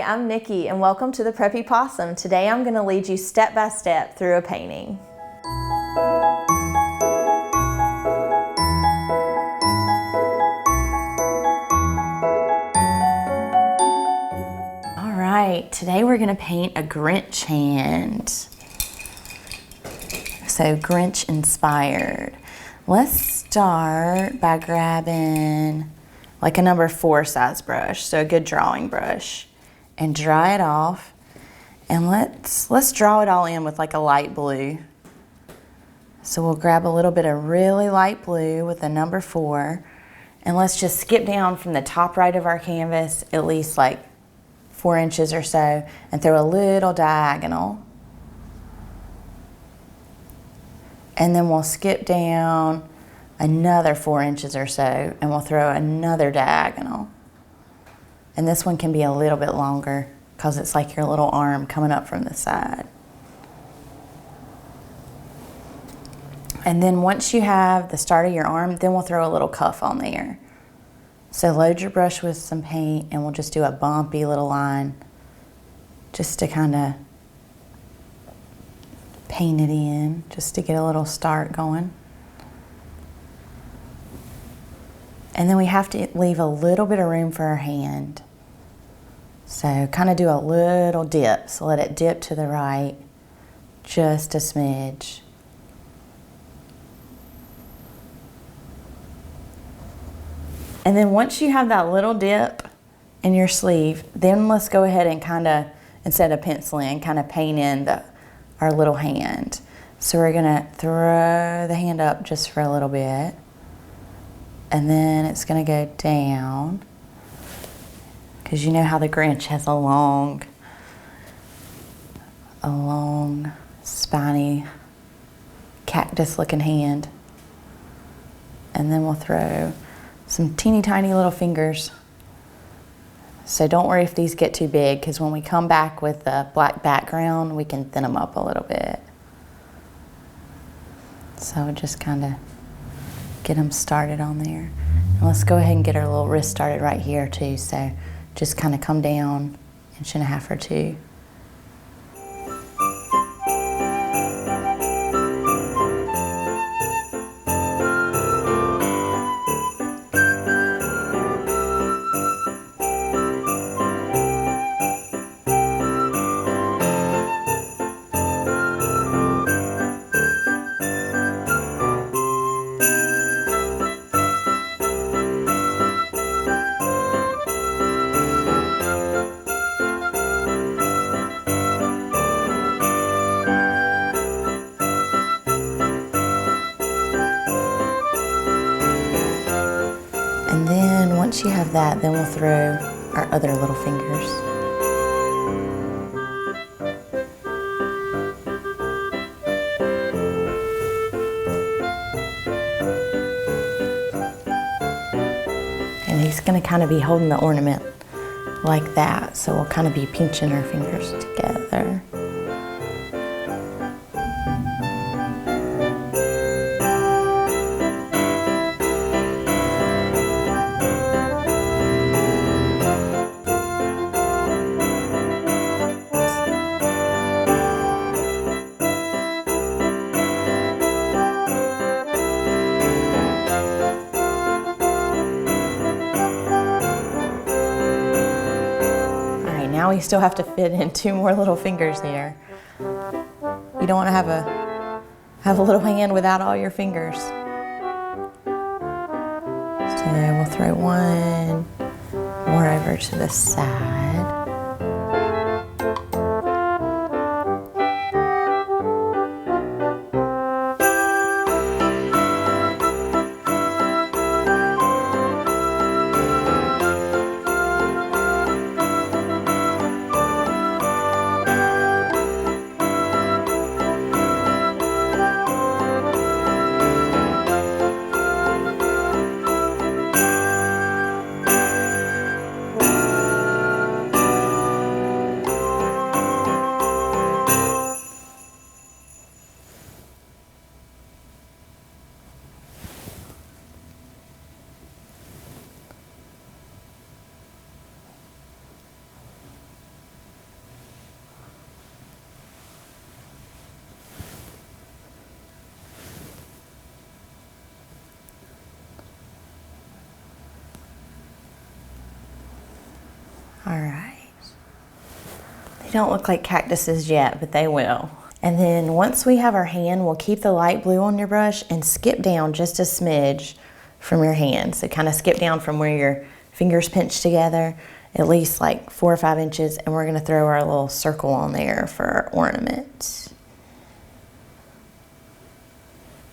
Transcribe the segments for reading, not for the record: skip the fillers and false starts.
I'm Nikki and welcome to the Preppy Possum. Today I'm going to lead you step by step through a painting. All right, today we're going to paint a Grinch hand. So Grinch inspired. Let's start by grabbing like a number 4 size brush, so a good drawing brush, and dry it off. And let's draw it all in with like a light blue. So we'll grab a little bit of really light blue with a number 4, and let's just skip down from the top right of our canvas at least like 4 inches or so and throw a little diagonal. And then we'll skip down another 4 inches or so and we'll throw another diagonal. And this one can be a little bit longer because it's like your little arm coming up from the side. And then once you have the start of your arm, then we'll throw a little cuff on there. So load your brush with some paint and we'll just do a bumpy little line just to kind of paint it in, just to get a little start going. And then we have to leave a little bit of room for our hand. So kind of do a little dip. So let it dip to the right, just a smidge. And then once you have that little dip in your sleeve, then let's go ahead and kind of, instead of penciling, kind of paint in our little hand. So we're gonna throw the hand up just for a little bit. And then it's gonna go down, because you know how the Grinch has a long, spiny, cactus-looking hand. And then we'll throw some teeny tiny little fingers. So don't worry if these get too big, because when we come back with the black background, we can thin them up a little bit. So just kind of get them started on there. And let's go ahead and get our little wrist started right here too. So just kind of come down 1.5 or 2 inches. And then once you have that, then we'll throw our other little fingers. And he's gonna kind of be holding the ornament like that. So we'll kind of be pinching our fingers together. Now we still have to fit in 2 more little fingers here. You don't want to have a little hand without all your fingers. So we'll throw one more over to the side. All right. They don't look like cactuses yet, but they will. And then once we have our hand, we'll keep the light blue on your brush and skip down just a smidge from your hand. So kind of skip down from where your fingers pinch together, at least like 4 or 5 inches, and we're gonna throw our little circle on there for our ornament.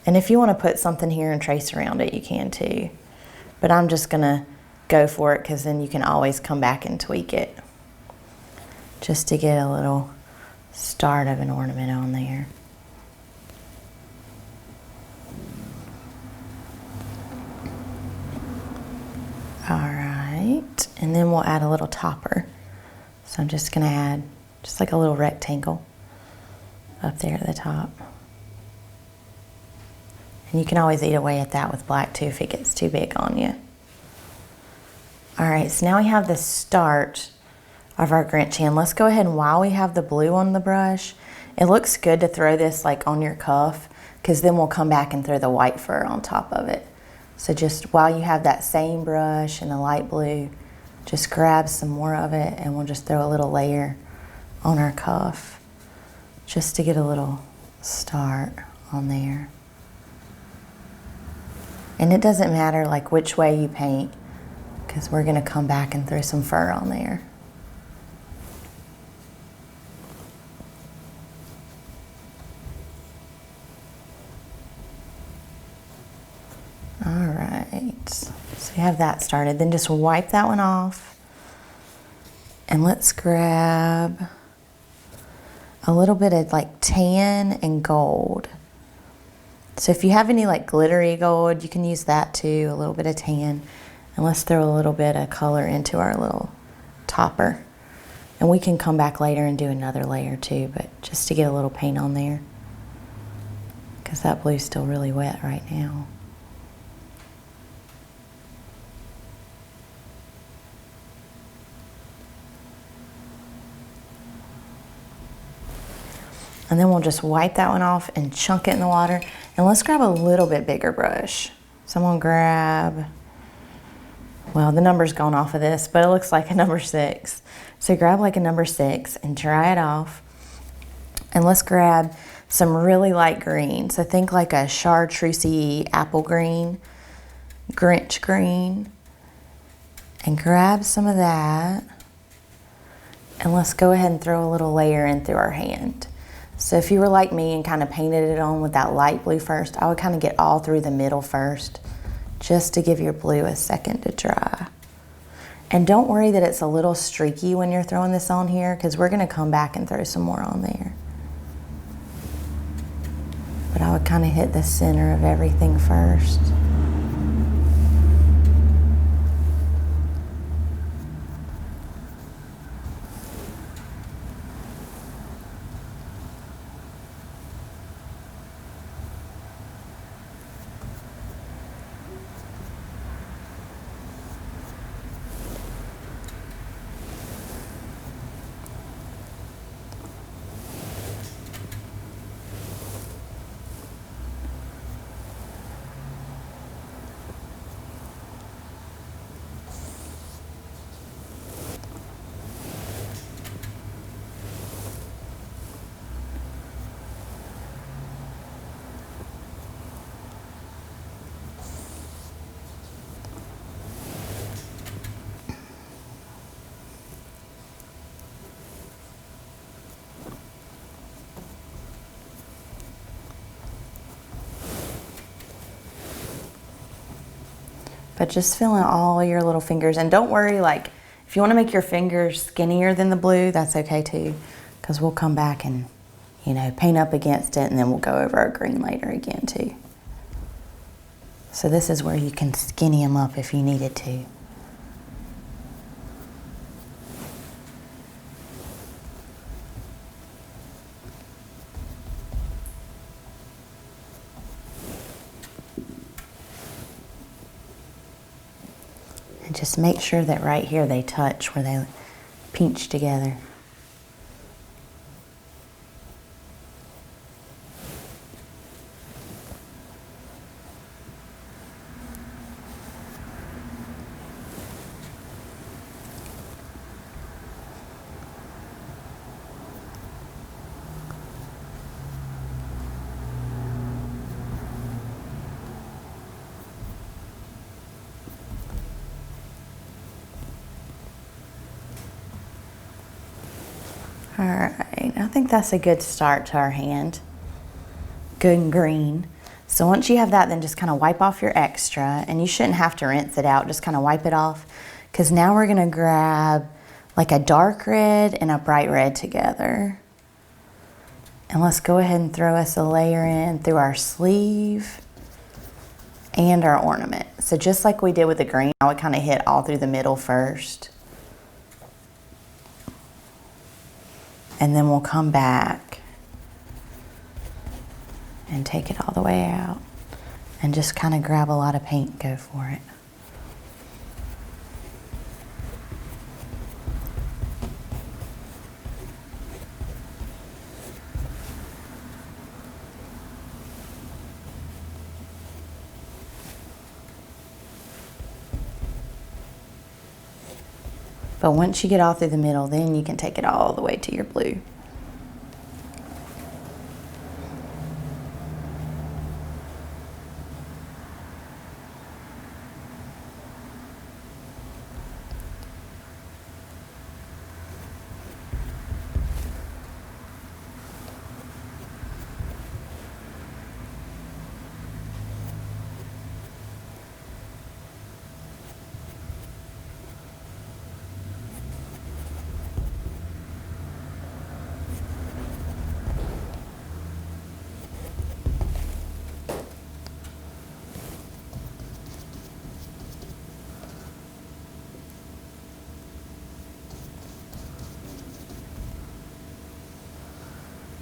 And if you wanna put something here and trace around it, you can too. But I'm just gonna go for it because then you can always come back and tweak it, just to get a little start of an ornament on there. All right, and then we'll add a little topper. So I'm just gonna add just like a little rectangle up there at the top. And you can always eat away at that with black too if it gets too big on you. All right, so now we have the start of our Grinch hand. Let's go ahead, and while we have the blue on the brush, it looks good to throw this like on your cuff, because then we'll come back and throw the white fur on top of it. So just while you have that same brush and the light blue, just grab some more of it and we'll just throw a little layer on our cuff just to get a little start on there. And it doesn't matter like which way you paint, because we're gonna come back and throw some fur on there. All right, so we have that started. Then just wipe that one off. And let's grab a little bit of like tan and gold. So if you have any like glittery gold, you can use that too, a little bit of tan. And let's throw a little bit of color into our little topper. And we can come back later and do another layer too, but just to get a little paint on there, because that blue's still really wet right now. And then we'll just wipe that one off and chunk it in the water. And let's grab a little bit bigger brush. So I'm gonna grab, well, the number's gone off of this, but it looks like a number 6. So grab like a number 6 and dry it off. And let's grab some really light green. So think like a chartreusey apple green, Grinch green. And grab some of that. And let's go ahead and throw a little layer in through our hand. So if you were like me and kind of painted it on with that light blue first, I would kind of get all through the middle first, just to give your blue a second to dry. And don't worry that it's a little streaky when you're throwing this on here, because we're gonna come back and throw some more on there. But I would kind of hit the center of everything first. But just fill in all your little fingers. And don't worry, like, if you want to make your fingers skinnier than the blue, that's okay too, because we'll come back and, you know, paint up against it, and then we'll go over our green later again too. So this is where you can skinny them up if you needed to. And just make sure that right here they touch where they pinch together. All right, I think that's a good start to our hand. Good and green. So once you have that, then just kind of wipe off your extra, and you shouldn't have to rinse it out, just kind of wipe it off, because now we're gonna grab like a dark red and a bright red together. And let's go ahead and throw us a layer in through our sleeve and our ornament. So just like we did with the green, I would kind of hit all through the middle first. And then we'll come back and take it all the way out and just kind of grab a lot of paint and go for it. But once you get all through the middle, then you can take it all the way to your blue.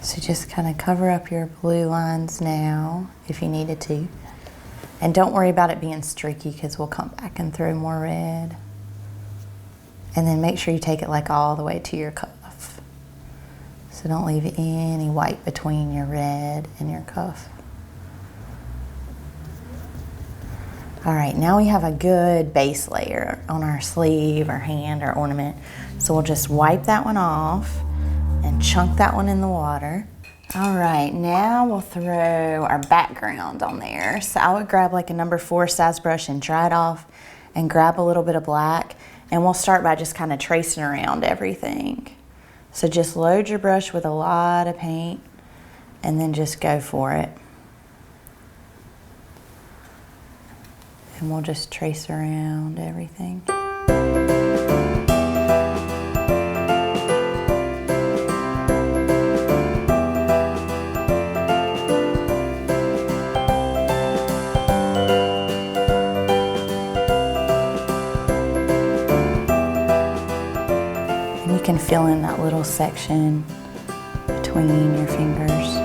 So just kind of cover up your blue lines now if you needed to. And don't worry about it being streaky, because we'll come back and throw more red. And then make sure you take it like all the way to your cuff. So don't leave any white between your red and your cuff. All right, now we have a good base layer on our sleeve, our hand, our ornament. So we'll just wipe that one off and chunk that one in the water. All right, now we'll throw our background on there. So I would grab like a number 4 size brush and dry it off and grab a little bit of black, and we'll start by just kind of tracing around everything. So just load your brush with a lot of paint and then just go for it. And we'll just trace around everything. You can fill in that little section between your fingers.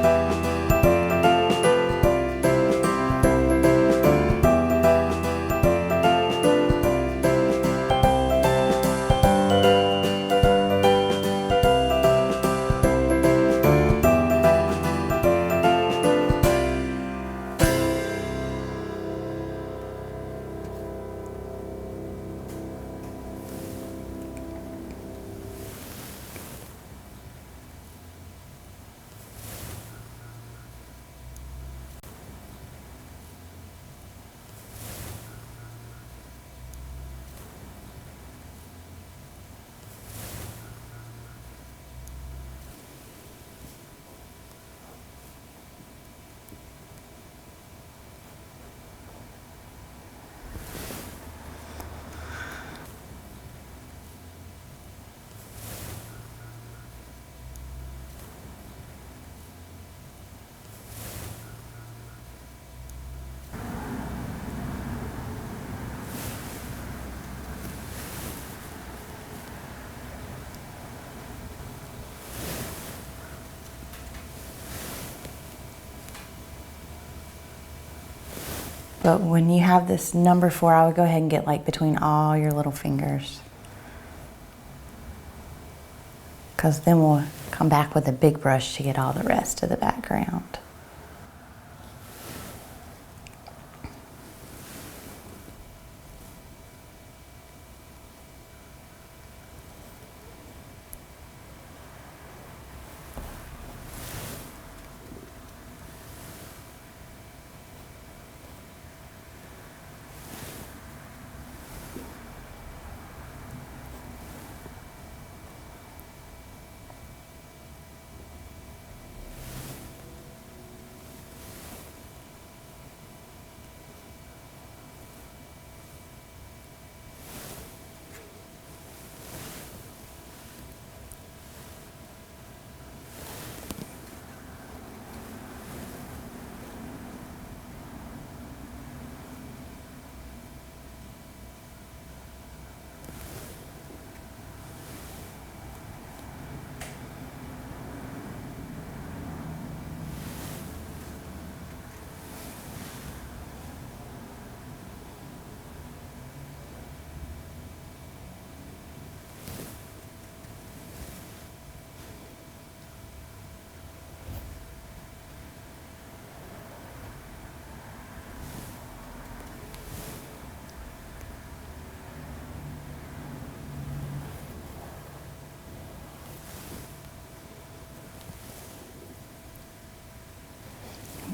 But when you have this number 4, I would go ahead and get like between all your little fingers, because then we'll come back with a big brush to get all the rest of the background.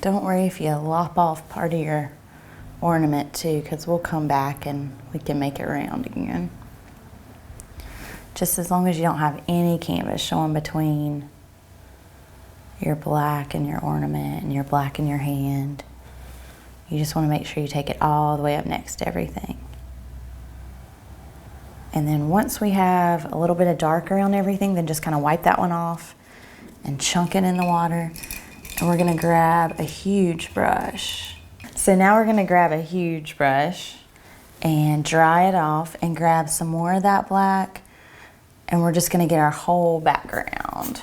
don't worry if you lop off part of your ornament too, because we'll come back and we can make it round again. Just as long as you don't have any canvas showing between your black and your ornament and your black in your hand. You just want to make sure you take it all the way up next to everything. And then once we have a little bit of dark around everything, then just kind of wipe that one off and chunk it in the water. And we're gonna grab a huge brush. So now we're gonna grab a huge brush and dry it off and grab some more of that black, and we're just gonna get our whole background.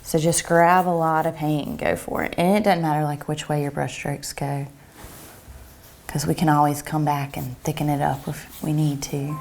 So just grab a lot of paint and go for it. And it doesn't matter like which way your brush strokes go, because we can always come back and thicken it up if we need to.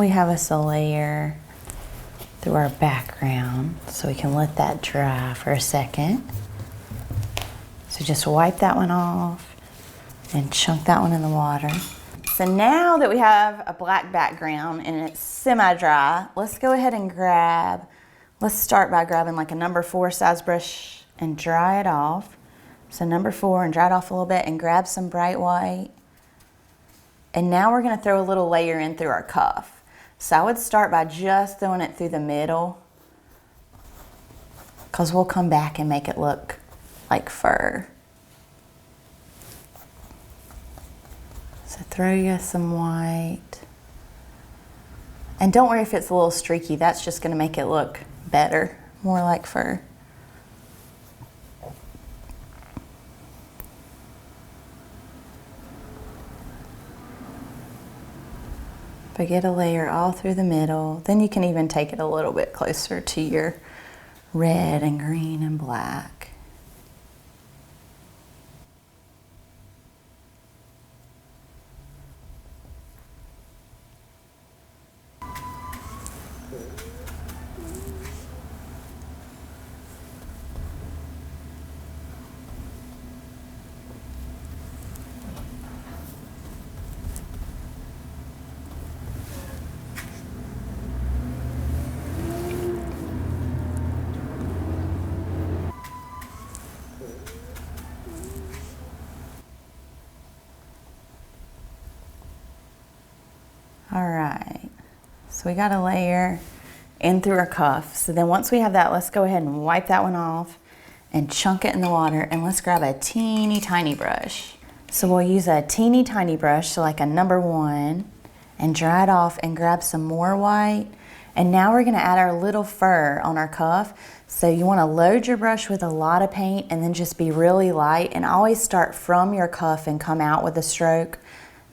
Have us a layer through our background, so we can let that dry for a second. So just wipe that one off and chunk that one in the water. So now that we have a black background and it's semi-dry, let's go ahead and let's start by grabbing like a number 4 size brush and dry it off. So number 4, and dry it off a little bit, and grab some bright white. And now we're gonna throw a little layer in through our cuff. So I would start by just throwing it through the middle, because we'll come back and make it look like fur. So throw you some white. And don't worry if it's a little streaky, that's just gonna make it look better, more like fur. But get a layer all through the middle. Then you can even take it a little bit closer to your red and green and black. All right, so we got a layer in through our cuff. So then once we have that, let's go ahead and wipe that one off and chunk it in the water, and let's grab a teeny tiny brush. So we'll use a teeny tiny brush, so like a number 1, and dry it off and grab some more white. And now we're gonna add our little fur on our cuff. So you wanna load your brush with a lot of paint and then just be really light, and always start from your cuff and come out with a stroke.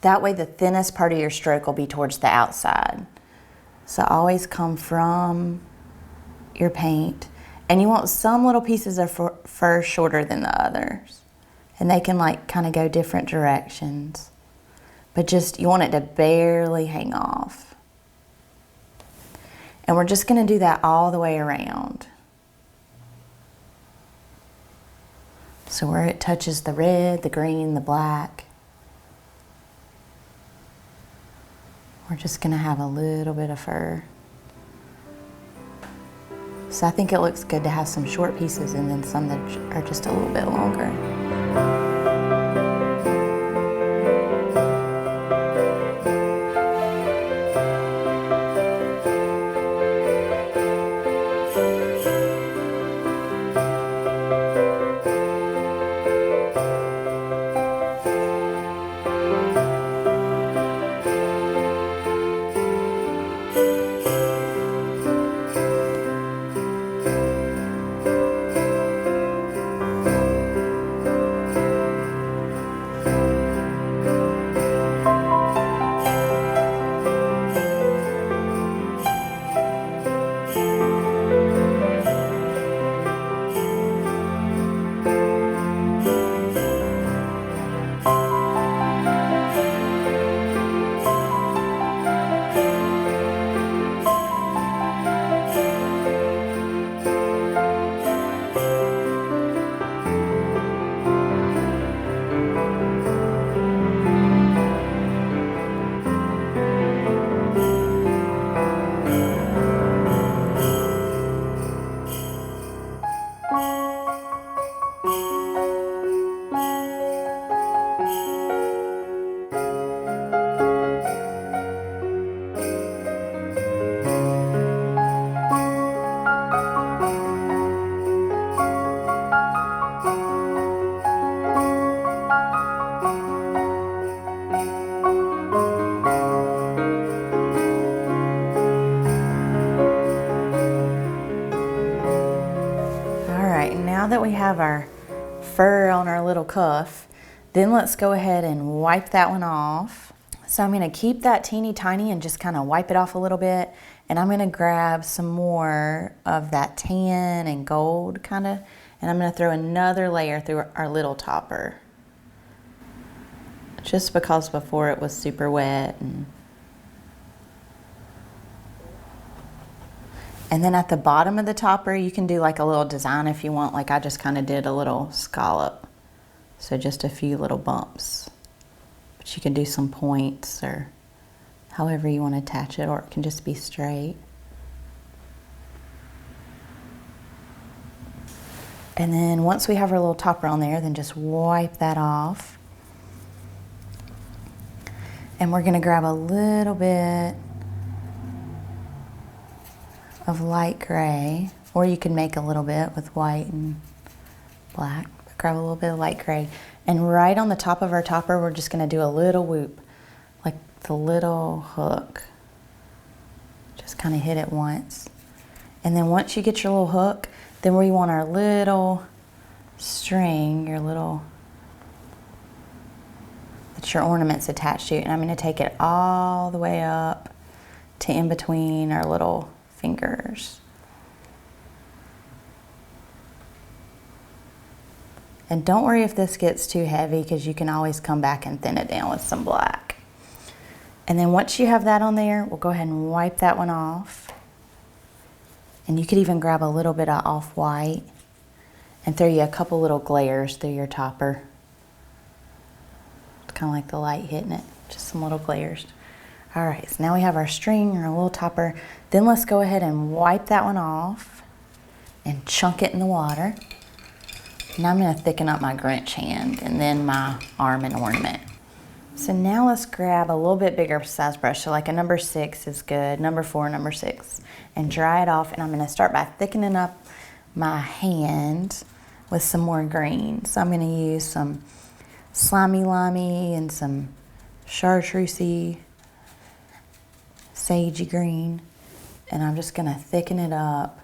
That way the thinnest part of your stroke will be towards the outside. So always come from your paint. And you want some little pieces of fur shorter than the others. And they can like kind of go different directions. But just, you want it to barely hang off. And we're just gonna do that all the way around. So where it touches the red, the green, the black, we're just gonna have a little bit of fur. So I think it looks good to have some short pieces and then some that are just a little bit longer. Now that we have our fur on our little cuff, then let's go ahead and wipe that one off. So I'm gonna keep that teeny tiny and just kind of wipe it off a little bit. And I'm gonna grab some more of that tan and gold kind of, and I'm gonna throw another layer through our little topper. Just because before it was super wet. And then at the bottom of the topper, you can do like a little design if you want. Like I just kind of did a little scallop. So just a few little bumps. But you can do some points or however you want to attach it, or it can just be straight. And then once we have our little topper on there, then just wipe that off. And we're gonna grab a little bit of light gray, or you can make a little bit with white and black. But grab a little bit of light gray, and right on the top of our topper we're just going to do a little whoop. the little hook. Just kind of hit it once. And then once you get your little hook, then we want our little string, that your ornament's attached to. And I'm going to take it all the way up to in between our little fingers. And don't worry if this gets too heavy, because you can always come back and thin it down with some black. And then once you have that on there, we'll go ahead and wipe that one off. And you could even grab a little bit of off-white and throw you a couple little glares through your topper. It's kind of like the light hitting it, just some little glares. All right, so now we have our string, our little topper. Then let's go ahead and wipe that one off and chunk it in the water. Now I'm going to thicken up my Grinch hand and then my arm and ornament. So now let's grab a little bit bigger size brush. So like a number 6 is good, number 4, number 6. And dry it off, and I'm going to start by thickening up my hand with some more green. So I'm going to use some slimy limey and some chartreusey, sagey green. And I'm just going to thicken it up.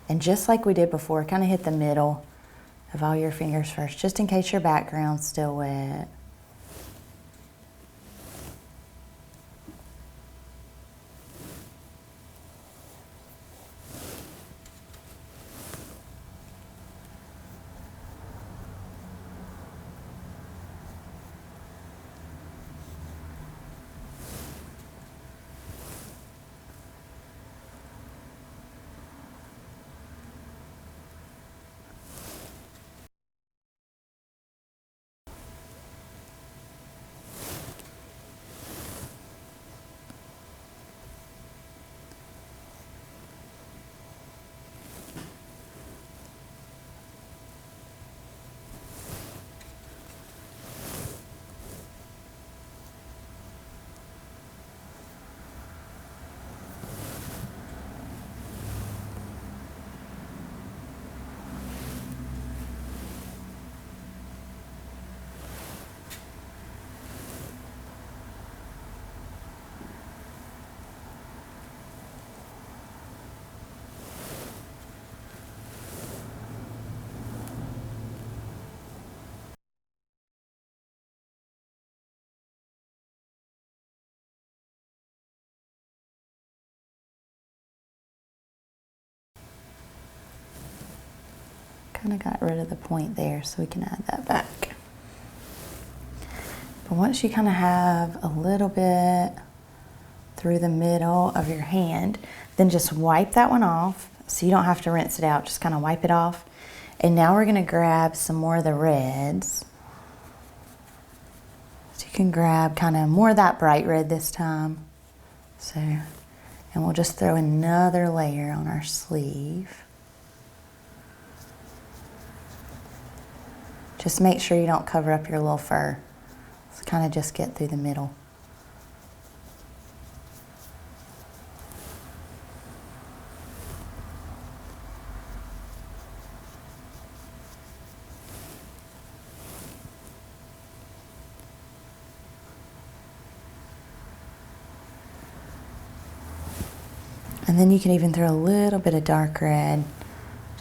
And just like we did before, kind of hit the middle of all your fingers first, just in case your background's still wet. Kind of got rid of the point there, so we can add that back. But once you kind of have a little bit through the middle of your hand, then just wipe that one off so you don't have to rinse it out. Just kind of wipe it off. And now we're going to grab some more of the reds. So you can grab kind of more of that bright red this time. So, and we'll just throw another layer on our sleeve. Just make sure you don't cover up your little fur. Let's kind of just get through the middle. And then you can even throw a little bit of dark red,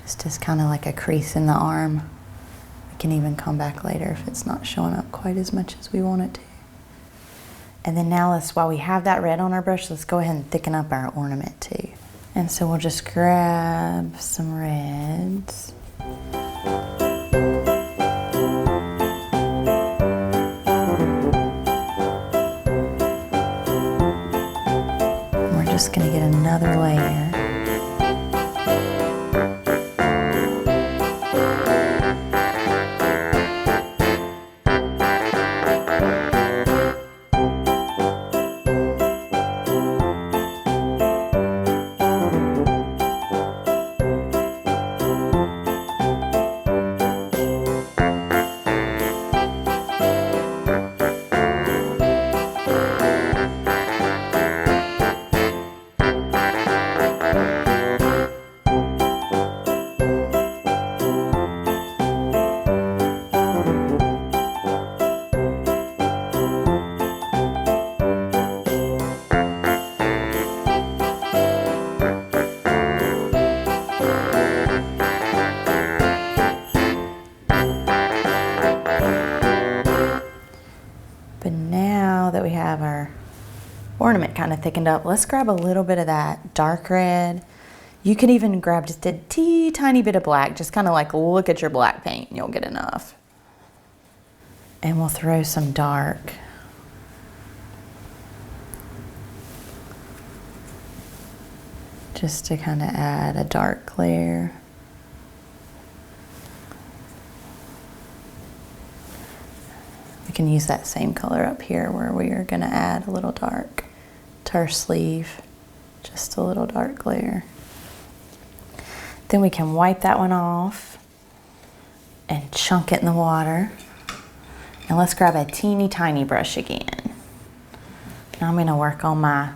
just as kind of like a crease in the arm. We can even come back later if it's not showing up quite as much as we want it to. And then now while we have that red on our brush, let's go ahead and thicken up our ornament too. And so we'll just grab some reds. And we're just gonna get another layer. But now that we have our ornament kind of thickened up, let's grab a little bit of that dark red. You could even grab just a tiny bit of black, just kind of like look at your black paint and you'll get enough. And we'll throw some dark. Just to kind of add a dark layer. We can use that same color up here where we are going to add a little dark to our sleeve. Just a little dark layer. Then we can wipe that one off and chunk it in the water. And let's grab a teeny tiny brush again. Now I'm going to work on my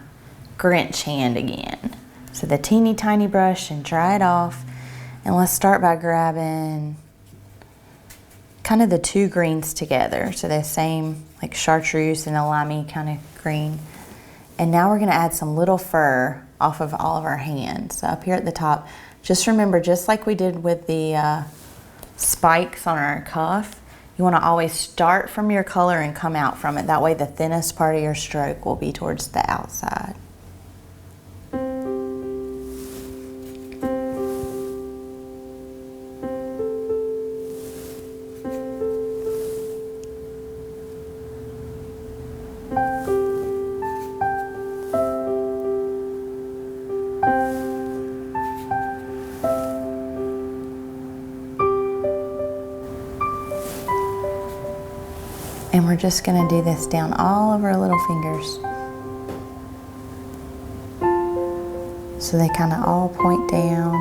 Grinch hand again. So the teeny tiny brush and dry it off. And let's start by grabbing kind of the two greens together. So the same like chartreuse and a limey kind of green. And now we're going to add some little fur off of all of our hands. So up here at the top, just remember, just like we did with the spikes on our cuff, you want to always start from your color and come out from it. That way the thinnest part of your stroke will be towards the outside. And we're just going to do this down all of our little fingers. So they kind of all point down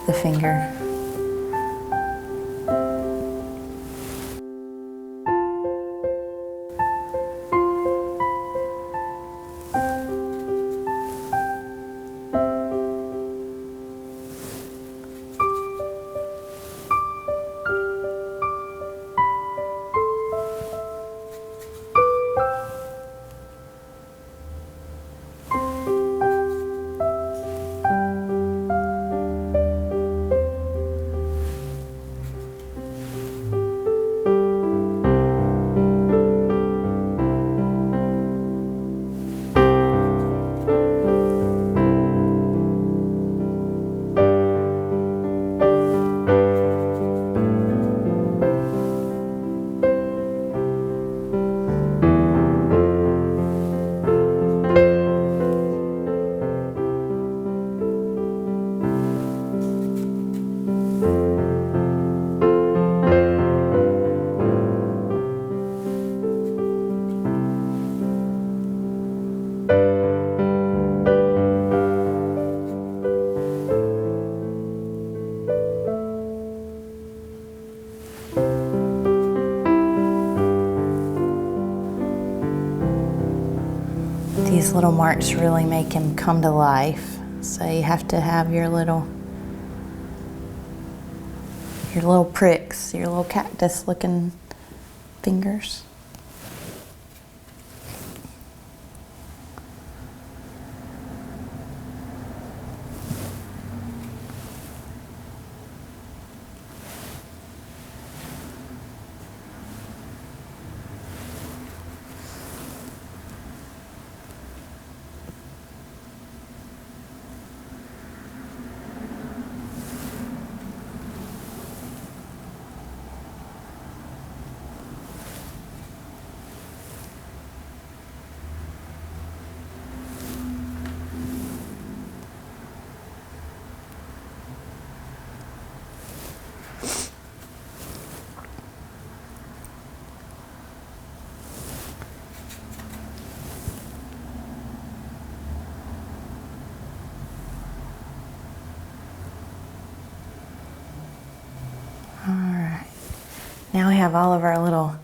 the finger. These little marks really make him come to life. So you have to have your little pricks, your little cactus looking fingers. Now we have all of our little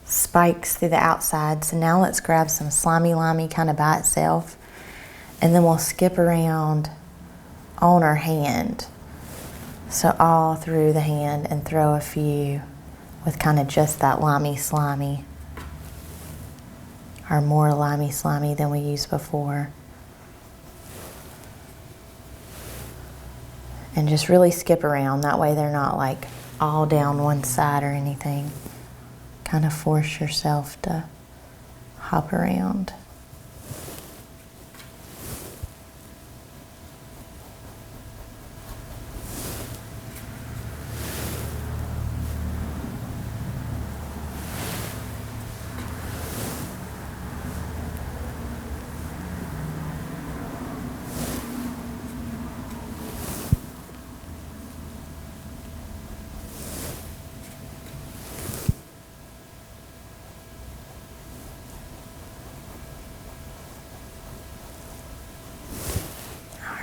spikes through the outside. So now let's grab some slimy limey kind of by itself. And then we'll skip around on our hand. So all through the hand and throw a few with kind of just that limey slimy. Or more limey slimy than we used before. and just really skip around. That way they're not like all down one side or anything. Kind of force yourself to hop around.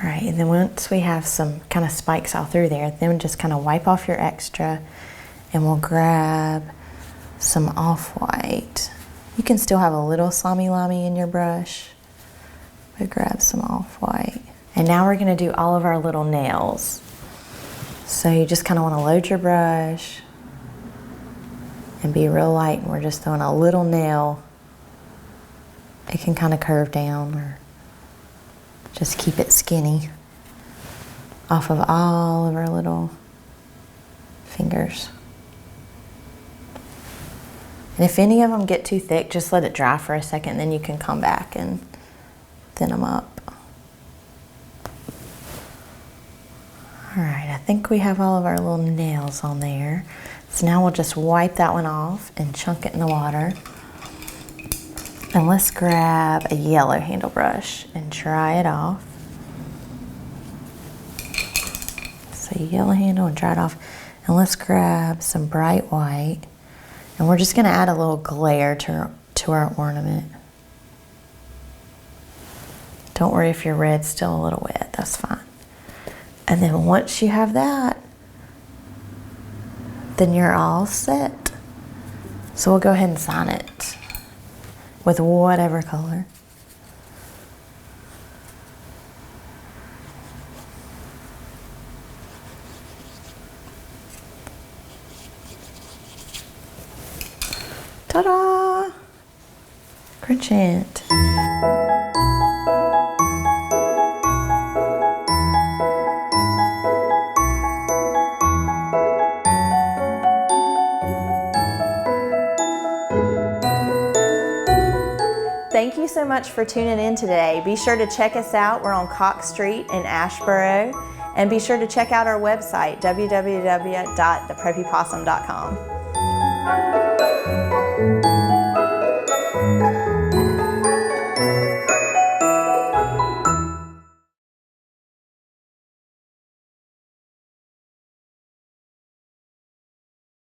All right, and then once we have some kind of spikes all through there, then just kind of wipe off your extra, and we'll grab some off-white. You can still have a little slimy-limey in your brush, but grab some off-white. And now we're gonna do all of our little nails. So you just kind of want to load your brush and be real light, and we're just throwing a little nail. It can kind of curve down, or just keep it skinny off of all of our little fingers. And if any of them get too thick, just let it dry for a second, then you can come back and thin them up. All right, I think we have all of our little nails on there. So now we'll just wipe that one off and chunk it in the water. And let's grab a yellow handle brush and dry it off. So yellow handle and dry it off. And let's grab some bright white. And we're just gonna add a little glare to our ornament. Don't worry if your red's still a little wet, that's fine. And then once you have that, then you're all set. So we'll go ahead and sign it with whatever color. Ta-da! Grinch. Thank you so much for tuning in today. Be sure to check us out. We're on Cox Street in Asheboro. And be sure to check out our website, www.thepreppypossum.com.